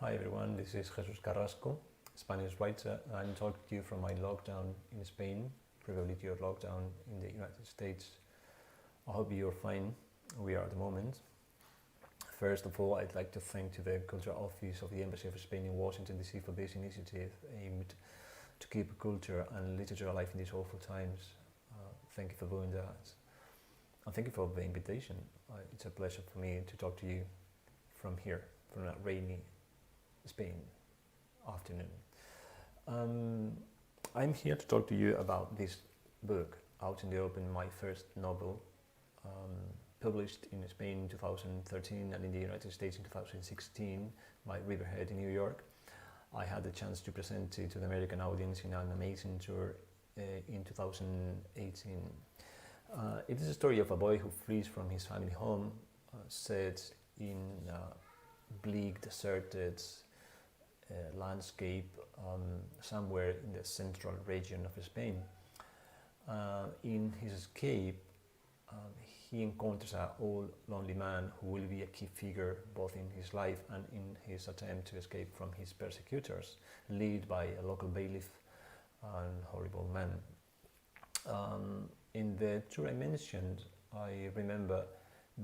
Hi everyone, this is Jesús Carrasco, Spanish writer. I'm talking to you from my lockdown in Spain, probably to your lockdown in the United States. I hope you're fine. We are at the moment. First of all, I'd like to thank to the Cultural Office of the Embassy of Spain in Washington DC for this initiative aimed to keep culture and literature alive in these awful times. Thank you for doing that. And thank you for the invitation. It's a pleasure for me to talk to you from here, from that rainy Spain afternoon. I'm here to talk to you about this book, Out in the Open, my first novel, published in Spain in 2013 and in the United States in 2016 by Riverhead in New York. I had the chance to present it to the American audience in an amazing tour in 2018. It is a story of a boy who flees from his family home, set in bleak, deserted landscape somewhere in the central region of Spain. In his escape, he encounters an old, lonely man who will be a key figure both in his life and in his attempt to escape from his persecutors, led by a local bailiff and horrible man. In the tour I mentioned, I remember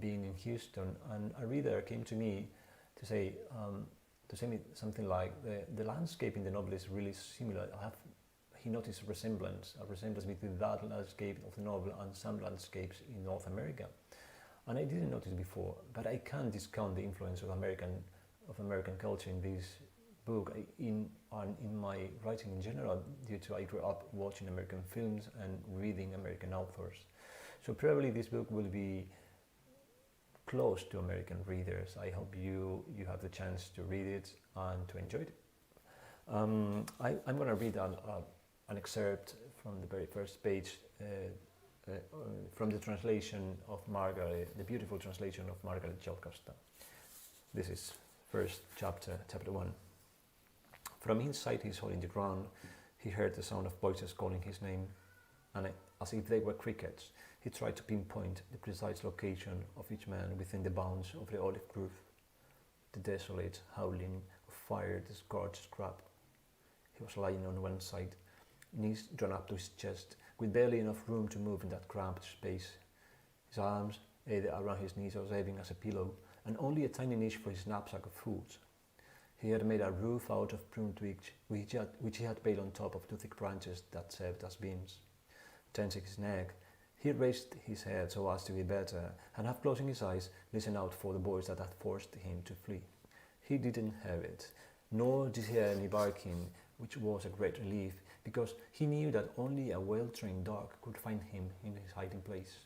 being in Houston, and a reader came to me to say me something like, the landscape in the novel is really similar. He noticed a resemblance between that landscape of the novel and some landscapes in North America. And I didn't notice before, but I can't discount the influence of American culture in this book, in my writing in general, due to I grew up watching American films and reading American authors. So probably this book will be close to American readers. I hope you have the chance to read it and to enjoy it. I'm going to read an excerpt from the very first page from the translation of the beautiful translation of Margaret Jocasta. This is first chapter 1. From inside his hole in the ground, he heard the sound of voices calling his name, and as if they were crickets, he tried to pinpoint the precise location of each man within the bounds of the olive grove. The desolate howling of fire, the scorched scrap. He was lying on one side, knees drawn up to his chest, with barely enough room to move in that cramped space. His arms, either around his knees or serving as a pillow, and only a tiny niche for his knapsack of food. He had made a roof out of prune twigs, which he had piled on top of two thick branches that served as beams. Tensing his neck, he raised his head so as to be better, and half closing his eyes, listened out for the voice that had forced him to flee. He didn't have it, nor did he hear any barking, which was a great relief, because he knew that only a well-trained dog could find him in his hiding place.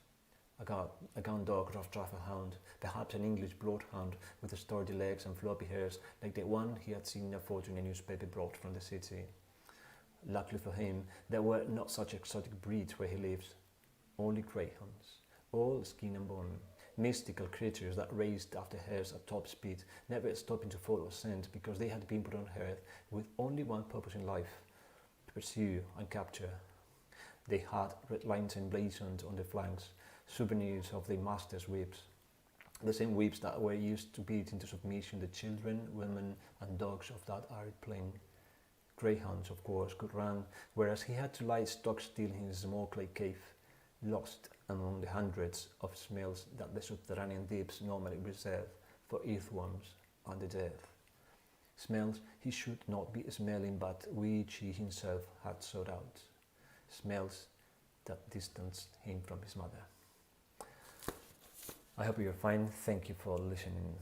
A gun dog, rough travel hound, perhaps an English bloodhound with sturdy legs and floppy hairs like the one he had seen in a photo in a newspaper brought from the city. Luckily for him, there were not such exotic breeds where he lives, only greyhounds, all skin and bone, mystical creatures that raced after hares at top speed, never stopping to follow a scent because they had been put on earth with only one purpose in life: to pursue and capture. They had red lines emblazoned on their flanks, souvenirs of their masters' whips, the same whips that were used to beat into submission the children, women and dogs of that arid plain. Greyhounds, of course, could run, whereas he had to lie stock still in his small clay cave, lost among the hundreds of smells that the subterranean deeps normally reserve for earthworms and the dead. Smells he should not be smelling, but which he himself had sought out. Smells that distanced him from his mother. I hope you're fine. Thank you for listening.